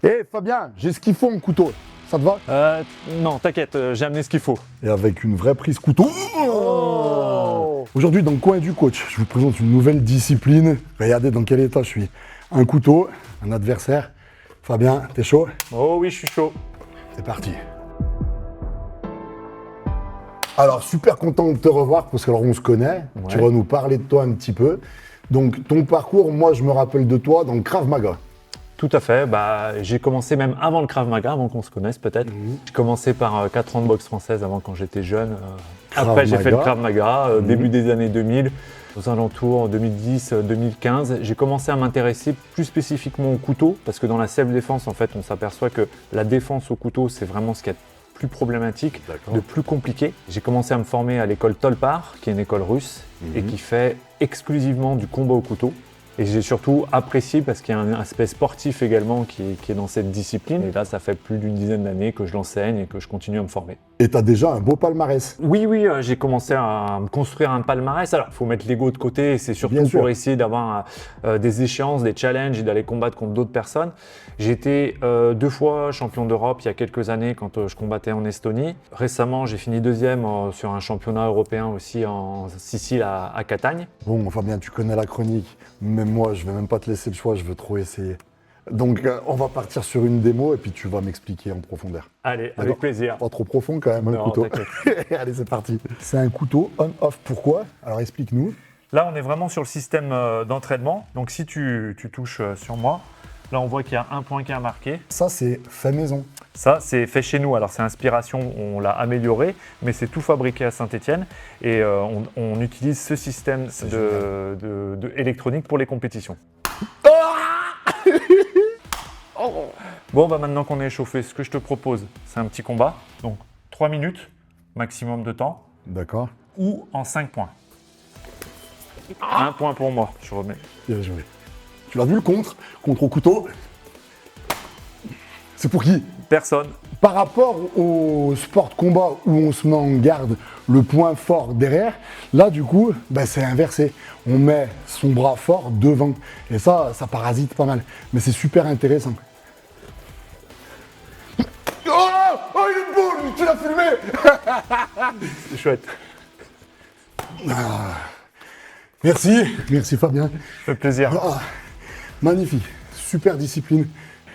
Eh Fabien, j'ai ce qu'il faut en couteau. Ça te va? Non, t'inquiète, j'ai amené ce qu'il faut. Et avec une vraie prise couteau. Oh. Aujourd'hui, dans le coin du coach, je vous présente une nouvelle discipline. Regardez dans quel état je suis. Un couteau, un adversaire. Fabien, t'es chaud? Oh oui, je suis chaud. C'est parti. Alors, super content de te revoir parce que alors on se connaît. Ouais. Tu vas nous parler de toi un petit peu. Donc, ton parcours, moi, je me rappelle de toi dans le Krav Maga. Tout à fait, j'ai commencé même avant le Krav Maga, avant qu'on se connaisse peut-être. J'ai commencé par 4 ans de boxe française avant quand j'étais jeune. Krav Après j'ai fait le Maga. Krav Maga, début des années 2000, aux alentours 2010-2015. J'ai commencé à m'intéresser plus spécifiquement au couteau, parce que dans la self-défense, en fait, on s'aperçoit que la défense au couteau, c'est vraiment ce qu'il y a de plus problématique, de plus compliqué. J'ai commencé à me former à l'école Tolpar, qui est une école russe, et qui fait exclusivement du combat au couteau. Et j'ai surtout apprécié parce qu'il y a un aspect sportif également qui est dans cette discipline. Et là, ça fait plus d'une dizaine d'années que je l'enseigne et que je continue à me former. Et t'as déjà un beau palmarès. Oui, j'ai commencé à me construire un palmarès. Alors, il faut mettre l'ego de côté et c'est surtout Bien sûr. pour essayer d'avoir des échéances, des challenges et d'aller combattre contre d'autres personnes. J'ai été 2 fois champion d'Europe il y a quelques années quand je combattais en Estonie. Récemment, j'ai fini 2e sur un championnat européen aussi en Sicile à Catagne. Bon, Fabien, tu connais la chronique. Même moi, je vais même pas te laisser le choix, je veux trop essayer. Donc, on va partir sur une démo et puis tu vas m'expliquer en profondeur. Allez, D'accord. avec plaisir. Pas trop profond quand même, un Non, couteau. t'inquiète. Allez, c'est parti. C'est un couteau on-off. Pourquoi? Alors, explique-nous. Là, on est vraiment sur le système d'entraînement. Donc, si tu touches sur moi, là, on voit qu'il y a un point qui est marqué. Ça, c'est fait maison. Ça, c'est fait chez nous. Alors, c'est inspiration, on l'a amélioré, mais c'est tout fabriqué à Saint-Étienne. Et on utilise ce système de électronique pour les compétitions. Bon, maintenant qu'on est échauffé, ce que je te propose, c'est un petit combat. Donc, 3 minutes maximum de temps D'accord. ou en 5 points. 1 point pour moi, je remets. Bien joué. Tu l'as vu le contre au couteau. C'est pour qui? Personne. Par rapport au sport de combat où on se met en garde le point fort derrière, là du coup, c'est inversé. On met son bras fort devant. Et ça parasite pas mal. Mais c'est super intéressant. Oh, il est beau, tu l'as filmé. C'est chouette. Merci Fabien. Ça fait plaisir. Ah, magnifique, super discipline.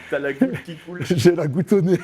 T'as la goutte qui coule. J'ai la goutte au nez.